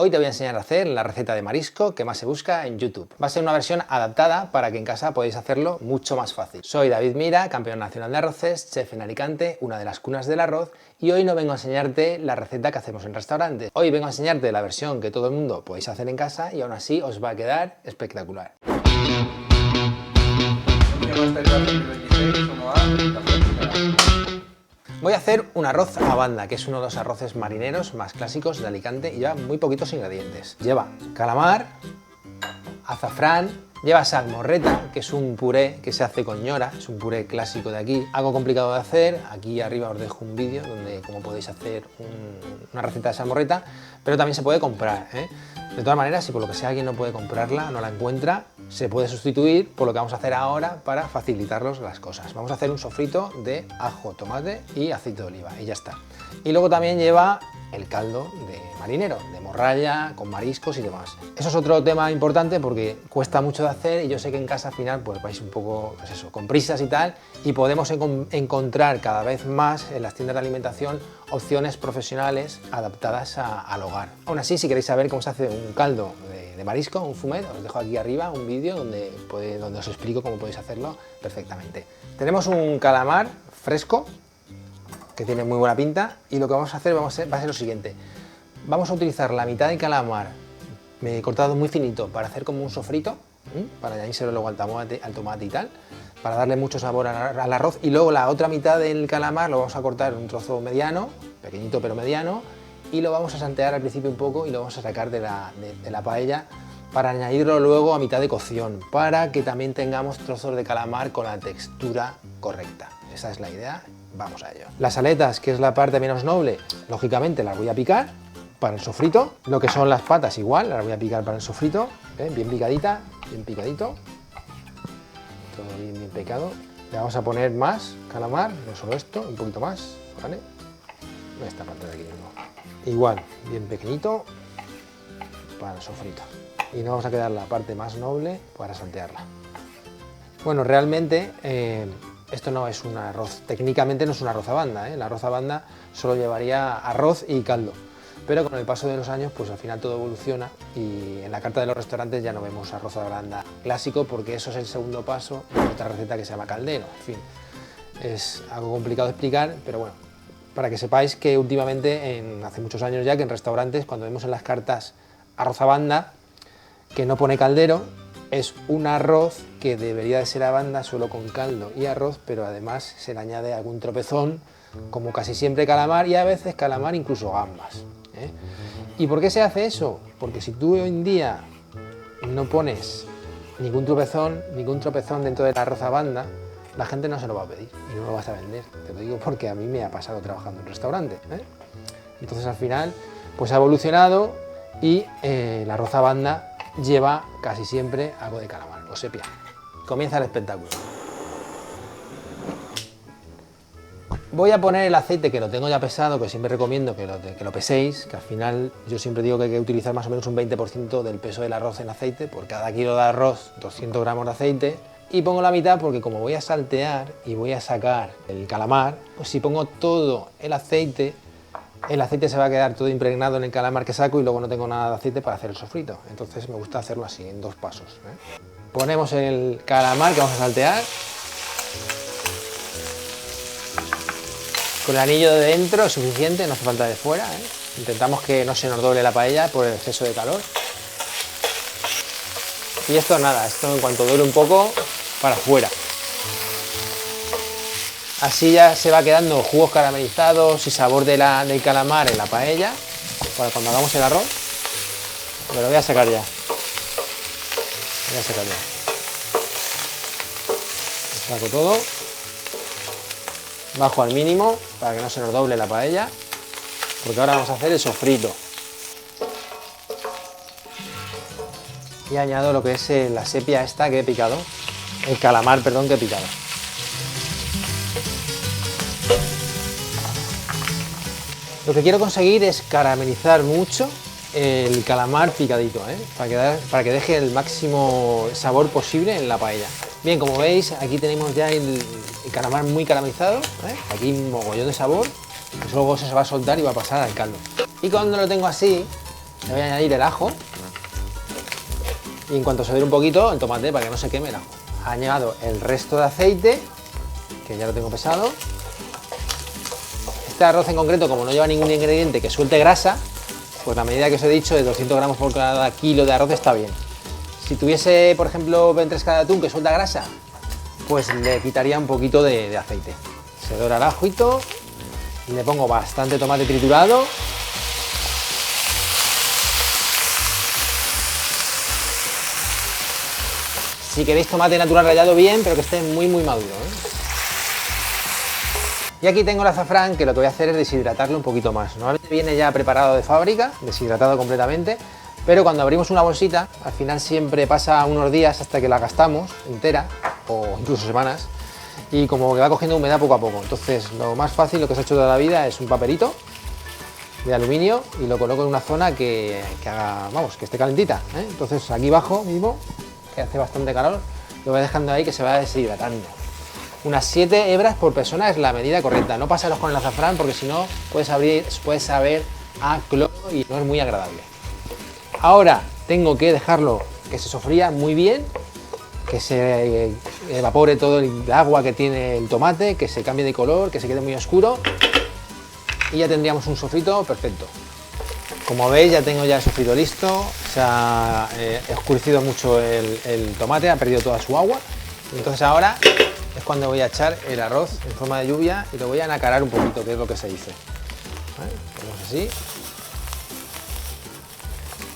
Hoy te voy a enseñar a hacer la receta de marisco que más se busca en YouTube. Va a ser una versión adaptada para que en casa podáis hacerlo mucho más fácil. Soy David Mira, campeón nacional de arroces, chef en Alicante, una de las cunas del arroz, y hoy no vengo a enseñarte la receta que hacemos en restaurantes. Hoy vengo a enseñarte la versión que todo el mundo podéis hacer en casa y aún así os va a quedar espectacular. Voy a hacer un arroz a banda, que es uno de los arroces marineros más clásicos de Alicante y lleva muy poquitos ingredientes. Lleva calamar, azafrán, lleva salmorreta, que es un puré que se hace con ñora, es un puré clásico de aquí. Algo complicado de hacer, aquí arriba os dejo un vídeo donde cómo podéis hacer una receta de salmorreta, pero también se puede comprar, ¿eh? De todas maneras, si por lo que sea alguien no puede comprarla, no la encuentra, se puede sustituir por lo que vamos a hacer ahora para facilitaros las cosas. Vamos a hacer un sofrito de ajo, tomate y aceite de oliva y ya está. Y luego también lleva el caldo de marinero, de morralla, con mariscos y demás. Eso es otro tema importante porque cuesta mucho de hacer y yo sé que en casa al final pues vais un poco, pues eso, con prisas y tal, y podemos encontrar cada vez más en las tiendas de alimentación opciones profesionales adaptadas al hogar. Aún así, si queréis saber cómo se hace un caldo de marisco, un fumet, os dejo aquí arriba un vídeo donde os explico cómo podéis hacerlo perfectamente. Tenemos un calamar fresco, que tiene muy buena pinta, y lo que vamos a hacer va a ser lo siguiente. Vamos a utilizar la mitad del calamar cortado muy finito para hacer como un sofrito, para añadírselo luego al tomate y tal, para darle mucho sabor al arroz, y luego la otra mitad del calamar lo vamos a cortar en un trozo mediano, pequeñito pero mediano, y lo vamos a saltear al principio un poco y lo vamos a sacar de la paella para añadirlo luego a mitad de cocción, para que también tengamos trozos de calamar con la textura correcta. Esa es la idea. Vamos a ello. Las aletas, que es la parte menos noble, lógicamente las voy a picar para el sofrito. Lo que son las patas igual, las voy a picar para el sofrito, bien picadita, bien picadito. Todo bien picado. Le vamos a poner más calamar, no solo esto, un poquito más, ¿vale? Esta parte de aquí mismo. Igual, bien pequeñito para el sofrito. Y nos vamos a quedar la parte más noble para saltearla. Bueno, realmente esto no es un arroz, técnicamente no es un arroz a banda, ¿eh? El arroz a banda solo llevaría arroz y caldo, pero con el paso de los años pues al final todo evoluciona y en la carta de los restaurantes ya no vemos arroz a banda clásico porque eso es el segundo paso de otra receta que se llama caldero. En fin, es algo complicado de explicar, pero bueno, para que sepáis que últimamente, hace muchos años ya, que en restaurantes cuando vemos en las cartas arroz a banda que no pone caldero, es un arroz que debería de ser a banda solo con caldo y arroz, pero además se le añade algún tropezón, como casi siempre calamar y a veces calamar incluso gambas, ¿eh? ¿Y por qué se hace eso? Porque si tú hoy en día no pones ningún tropezón dentro del arroz a banda, la gente no se lo va a pedir y no lo vas a vender. Te lo digo porque a mí me ha pasado trabajando en restaurante, ¿eh? Entonces al final pues ha evolucionado y el arroz a banda lleva casi siempre algo de calamar o sepia. Comienza el espectáculo. Voy a poner el aceite, que lo tengo ya pesado, que siempre recomiendo que lo peséis, que al final yo siempre digo que hay que utilizar más o menos un 20% del peso del arroz en aceite, por cada kilo de arroz 200 gramos de aceite, y pongo la mitad porque como voy a saltear y voy a sacar el calamar, pues si pongo todo el aceite se va a quedar todo impregnado en el calamar que saco y luego no tengo nada de aceite para hacer el sofrito. Entonces me gusta hacerlo así, en dos pasos, ¿eh? Ponemos el calamar que vamos a saltear. Con el anillo de dentro es suficiente, no hace falta de fuera, ¿eh? Intentamos que no se nos doble la paella por el exceso de calor. Y esto nada, esto en cuanto dure un poco, para afuera. Así ya se va quedando jugos caramelizados y sabor del calamar en la paella para cuando hagamos el arroz. Me lo voy a sacar ya. Saco todo. Bajo al mínimo para que no se nos doble la paella, porque ahora vamos a hacer el sofrito. Y añado lo que es la sepia esta que he picado, el calamar, perdón, que he picado. Lo que quiero conseguir es caramelizar mucho el calamar picadito, ¿eh? para que deje el máximo sabor posible en la paella. Bien, como veis, aquí tenemos ya el calamar muy caramelizado, ¿eh? Aquí un mogollón de sabor, que luego se va a soltar y va a pasar al caldo. Y cuando lo tengo así, Le voy a añadir el ajo y en cuanto se dore un poquito el tomate para que no se queme el ajo. Añado el resto de aceite, que ya lo tengo pesado. Este arroz en concreto, como no lleva ningún ingrediente que suelte grasa, pues la medida que os he dicho de 200 gramos por cada kilo de arroz está bien. Si tuviese, por ejemplo, ventresca de atún que suelta grasa, pues le quitaría un poquito de aceite. Se dora el ajito, le pongo bastante tomate triturado. Si queréis tomate natural rallado bien, pero que esté muy maduro, ¿eh? Y aquí tengo el azafrán, que lo que voy a hacer es deshidratarlo un poquito más. Normalmente viene ya preparado de fábrica, deshidratado completamente, pero cuando abrimos una bolsita, al final siempre pasa unos días hasta que la gastamos entera, o incluso semanas, y como que va cogiendo humedad poco a poco. Entonces lo más fácil, lo que se ha hecho toda la vida, es un papelito de aluminio y lo coloco en una zona que haga, vamos, que esté calentita, ¿eh? Entonces aquí abajo mismo, que hace bastante calor, lo voy dejando ahí que se va deshidratando. Unas 7 hebras por persona es la medida correcta. No pasaros con el azafrán porque si no puedes saber a cloro y no es muy agradable. Ahora tengo que dejarlo que se sofría muy bien, que se evapore todo el agua que tiene el tomate, que se cambie de color, que se quede muy oscuro y ya tendríamos un sofrito perfecto. Como veis, ya tengo ya el sofrito listo, se ha oscurecido mucho el tomate, ha perdido toda su agua. Entonces ahora es cuando voy a echar el arroz en forma de lluvia y lo voy a nacarar un poquito, que es lo que se dice. ¿Vale? Ponemos así.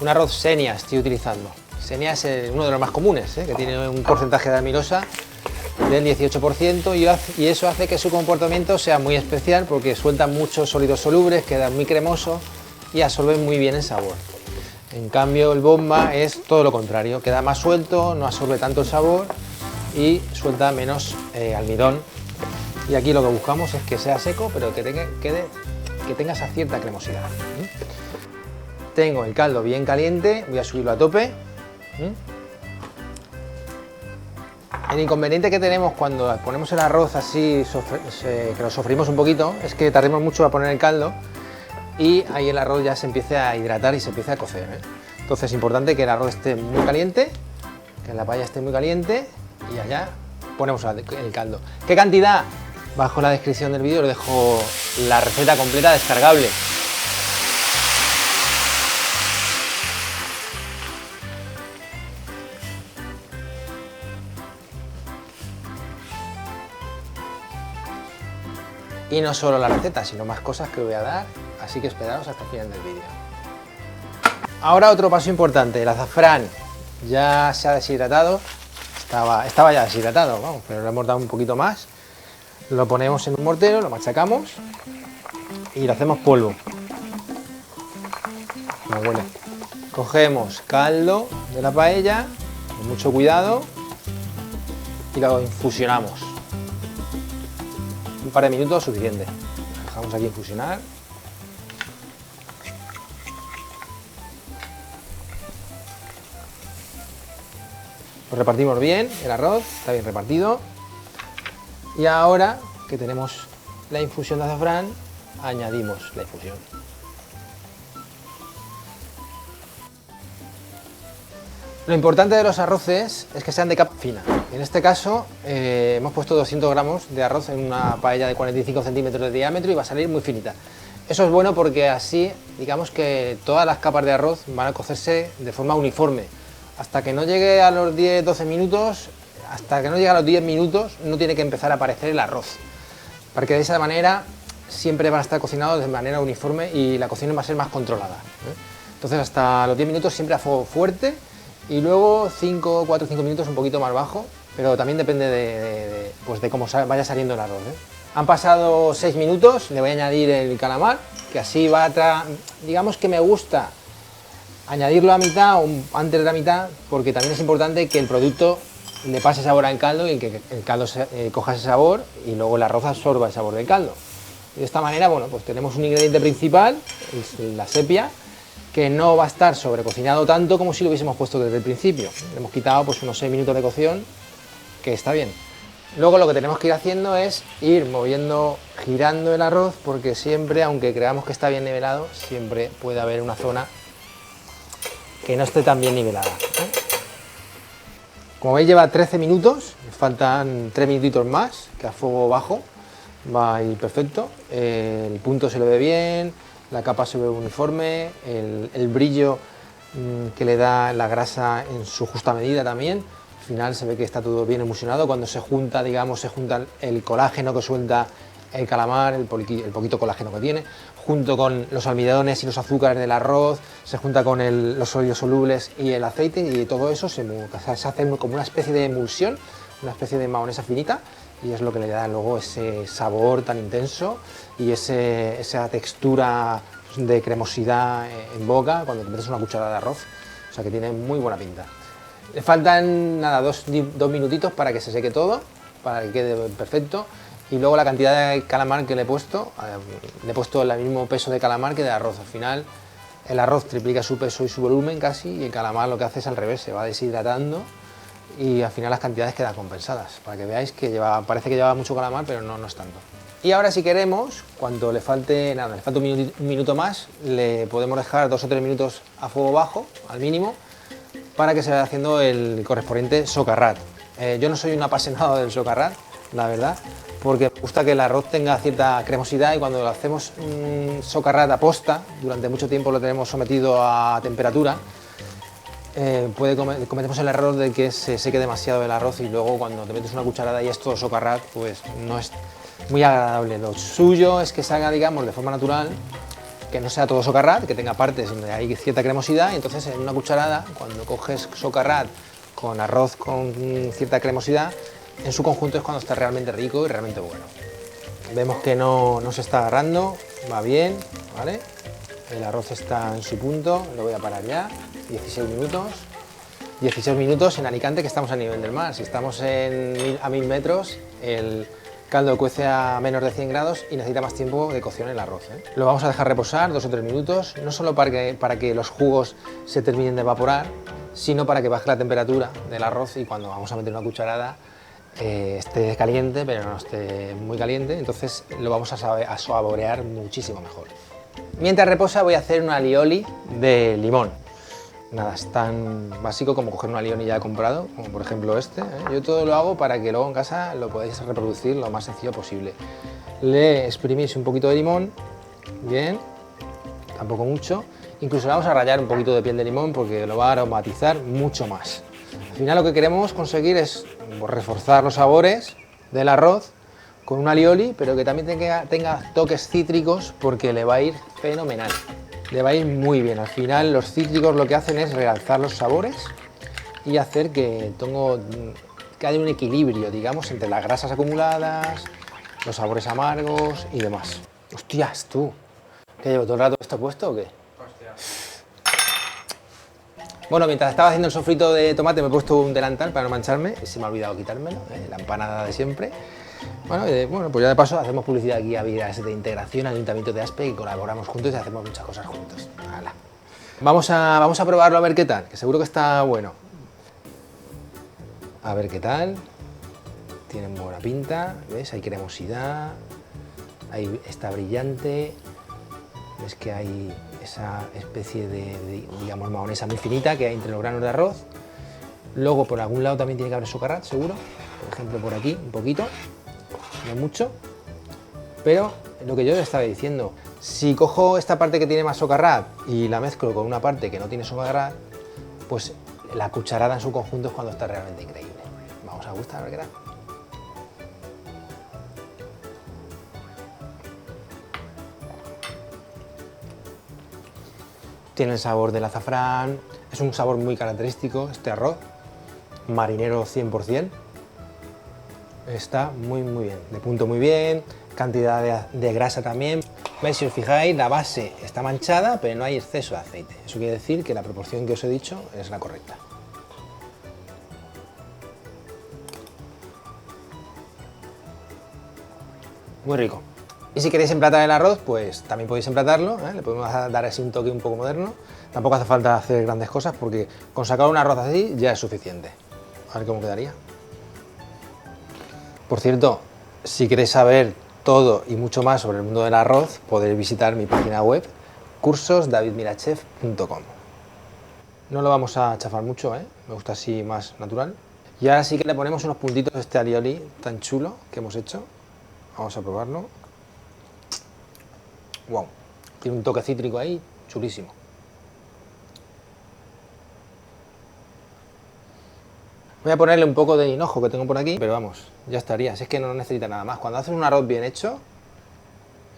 Un arroz Xenia estoy utilizando. Xenia es uno de los más comunes, que tiene un porcentaje de amilosa del 18% y eso hace que su comportamiento sea muy especial porque suelta muchos sólidos solubles, queda muy cremoso y absorbe muy bien el sabor. En cambio el bomba es todo lo contrario, queda más suelto, no absorbe tanto el sabor y suelta menos almidón. Y aquí lo que buscamos es que sea seco, pero que tenga esa cierta cremosidad. Tengo el caldo bien caliente, voy a subirlo a tope. El inconveniente que tenemos cuando ponemos el arroz así, que lo sofrimos un poquito, es que tardemos mucho a poner el caldo y ahí el arroz ya se empiece a hidratar y se empiece a cocer, ¿eh? Entonces es importante que el arroz esté muy caliente, que la paella esté muy caliente y allá ponemos el caldo. ¿Qué cantidad? Bajo en la descripción del vídeo os dejo la receta completa descargable. Y no solo la receta, sino más cosas que os voy a dar, así que esperaos hasta el final del vídeo. Ahora otro paso importante, el azafrán ya se ha deshidratado, estaba ya deshidratado, vamos, pero lo hemos dado un poquito más. Lo ponemos en un mortero, lo machacamos y lo hacemos polvo. Como huele. Cogemos caldo de la paella, con mucho cuidado, y lo infusionamos. Un par de minutos suficiente. Lo dejamos aquí infusionar. Lo repartimos bien, el arroz está bien repartido. Y ahora que tenemos la infusión de azafrán, añadimos la infusión. Lo importante de los arroces es que sean de capa fina. En este caso hemos puesto 200 gramos de arroz en una paella de 45 centímetros de diámetro y va a salir muy finita. Eso es bueno porque así, digamos que todas las capas de arroz van a cocerse de forma uniforme. Hasta que no llegue a los 10-12 minutos, hasta que no llegue a los 10 minutos, no tiene que empezar a aparecer el arroz. Porque de esa manera siempre van a estar cocinados de manera uniforme y la cocción va a ser más controlada, ¿eh? Entonces hasta los 10 minutos siempre a fuego fuerte y luego 4 o 5 minutos un poquito más bajo, pero también depende de cómo vaya saliendo el arroz, ¿eh? Han pasado 6 minutos, le voy a añadir el calamar, que así va a digamos que me gusta añadirlo a mitad o antes de la mitad, porque también es importante que el producto le pase sabor al caldo y que el caldo coja ese sabor y luego el arroz absorba el sabor del caldo. De esta manera, bueno, pues tenemos un ingrediente principal, es la sepia, que no va a estar sobrecocinado tanto como si lo hubiésemos puesto desde el principio. Le hemos quitado pues unos 6 minutos de cocción, que está bien. Luego lo que tenemos que ir haciendo es ir moviendo, girando el arroz, porque siempre, aunque creamos que está bien nivelado, siempre puede haber una zona que no esté tan bien nivelada, ¿eh? Como veis lleva 13 minutos, me faltan 3 minutitos más, que a fuego bajo va a ir perfecto. El punto se le ve bien, la capa se ve uniforme, el brillo que le da la grasa en su justa medida también. Al final se ve que está todo bien emulsionado. Cuando se junta, digamos, se junta el colágeno que suelta el calamar, el poquito colágeno que tiene, junto con los almidones y los azúcares del arroz, se junta con los sólidos solubles y el aceite, y todo eso se hace como una especie de emulsión, una especie de mahonesa finita, y es lo que le da luego ese sabor tan intenso y esa textura de cremosidad en boca cuando te metes una cucharada de arroz. O sea que tiene muy buena pinta. Le faltan nada, dos minutitos para que se seque todo, para que quede perfecto. Y luego la cantidad de calamar que le he puesto el mismo peso de calamar que de arroz. Al final el arroz triplica su peso y su volumen casi, y el calamar lo que hace es al revés, se va deshidratando y al final las cantidades quedan compensadas, para que veáis que parece que lleva mucho calamar, pero no es tanto. Y ahora si queremos, cuando le falte un minuto más, le podemos dejar 2 o 3 minutos a fuego bajo, al mínimo, para que se vaya haciendo el correspondiente socarrat. Yo no soy un apasionado del socarrat, la verdad, porque me gusta que el arroz tenga cierta cremosidad, y cuando lo hacemos socarrat a posta, durante mucho tiempo lo tenemos sometido a temperatura, cometemos el error de que se seque demasiado el arroz, y luego cuando te metes una cucharada y es todo socarrat, pues no es muy agradable. Lo suyo es que salga, digamos, de forma natural, que no sea todo socarrat, que tenga partes donde hay cierta cremosidad, y entonces en una cucharada, cuando coges socarrat con arroz con cierta cremosidad, en su conjunto es cuando está realmente rico y realmente bueno. Vemos que no se está agarrando, va bien, ¿vale? El arroz está en su punto, lo voy a parar ya. 16 minutos. 16 minutos en Alicante, que estamos a nivel del mar. Si estamos a 1000 metros, el caldo cuece a menos de 100 grados y necesita más tiempo de cocción el arroz, ¿eh? Lo vamos a dejar reposar 2 o 3 minutos, no solo para que los jugos se terminen de evaporar, sino para que baje la temperatura del arroz, y cuando vamos a meter una cucharada esté caliente, pero no esté muy caliente. Entonces lo vamos a saborear muchísimo mejor. Mientras reposa voy a hacer un alioli de limón. Nada, es tan básico como coger un alioli ya comprado, como por ejemplo este, ¿eh? Yo todo lo hago para que luego en casa lo podáis reproducir lo más sencillo posible. Le exprimís un poquito de limón, bien, tampoco mucho. Incluso le vamos a rallar un poquito de piel de limón porque lo va a aromatizar mucho más. Al final lo que queremos conseguir es reforzar los sabores del arroz con un alioli, pero que también tenga toques cítricos, porque le va a ir fenomenal. Le va a ir muy bien. Al final los cítricos lo que hacen es realzar los sabores y hacer que haya un equilibrio, digamos, entre las grasas acumuladas, los sabores amargos y demás. ¡Hostias, tú! ¿Qué llevo todo el rato esto puesto o qué? Hostia. Bueno, mientras estaba haciendo el sofrito de tomate me he puesto un delantal para no mancharme y se me ha olvidado quitármelo, la empanada de siempre. Bueno, pues ya de paso hacemos publicidad aquí a Vidas de Integración, Ayuntamiento de Aspe, y colaboramos juntos y hacemos muchas cosas juntos. ¡Hala! Vamos a probarlo a ver qué tal, que seguro que está bueno. A ver qué tal. Tiene muy buena pinta, ¿ves? Hay cremosidad, está brillante. Ves que hay esa especie de digamos, mahonesa muy finita que hay entre los granos de arroz. Luego por algún lado también tiene que haber socarrat, seguro. Por ejemplo, por aquí, un poquito. No mucho, pero lo que yo les estaba diciendo, si cojo esta parte que tiene más socarrat y la mezclo con una parte que no tiene socarrat, pues la cucharada en su conjunto es cuando está realmente increíble. Vamos a gustar, a ver qué tal. Tiene el sabor del azafrán, es un sabor muy característico este arroz, marinero 100%. Está muy bien, de punto muy bien, cantidad de grasa también. ¿Veis? Si os fijáis, la base está manchada, pero no hay exceso de aceite. Eso quiere decir que la proporción que os he dicho es la correcta. Muy rico. Y si queréis emplatar el arroz, pues también podéis emplatarlo, ¿eh? Le podemos dar así un toque un poco moderno. Tampoco hace falta hacer grandes cosas, porque con sacar un arroz así ya es suficiente. A ver cómo quedaría. Por cierto, si queréis saber todo y mucho más sobre el mundo del arroz, podéis visitar mi página web cursosdavidmirachef.com. No lo vamos a chafar mucho, ¿eh? Me gusta así más natural. Y ahora sí que le ponemos unos puntitos de este alioli tan chulo que hemos hecho. Vamos a probarlo. Wow, tiene un toque cítrico ahí, chulísimo. Voy a ponerle un poco de hinojo que tengo por aquí, pero vamos, ya estaría. Si es que no necesita nada más. Cuando haces un arroz bien hecho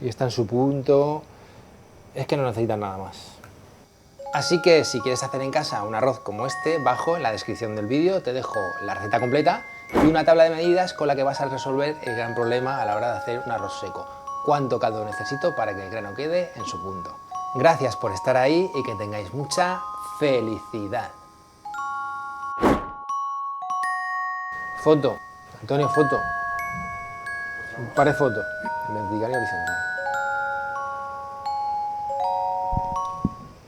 y está en su punto, es que no necesita nada más. Así que si quieres hacer en casa un arroz como este, bajo en la descripción del vídeo te dejo la receta completa y una tabla de medidas con la que vas a resolver el gran problema a la hora de hacer un arroz seco. Cuánto caldo necesito para que el grano quede en su punto. Gracias por estar ahí y que tengáis mucha felicidad. Foto, Antonio, foto. Un par de fotos en vertical y horizontal.